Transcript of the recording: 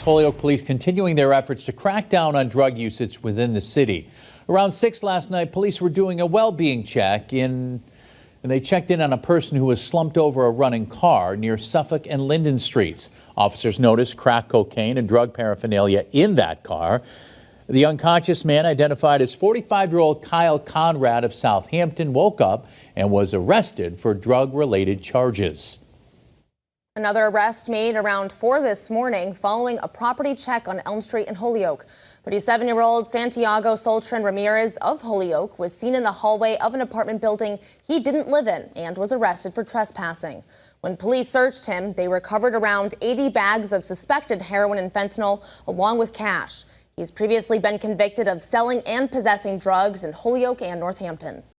Holyoke Police continuing their efforts to crack down on drug usage within the city. Around 6 last night, police were doing a well-being check and they checked in on a person who was slumped over a running car near Suffolk and Linden Streets. Officers noticed crack cocaine and drug paraphernalia in that car. The unconscious man, identified as 45-year-old Kyle Conrad of Southampton, woke up and was arrested for drug-related charges. Another arrest made around 4 this morning following a property check on Elm Street in Holyoke. 37-year-old Santiago Soltran Ramirez of Holyoke was seen in the hallway of an apartment building he didn't live in and was arrested for trespassing. When police searched him, they recovered around 80 bags of suspected heroin and fentanyl along with cash. He's previously been convicted of selling and possessing drugs in Holyoke and Northampton.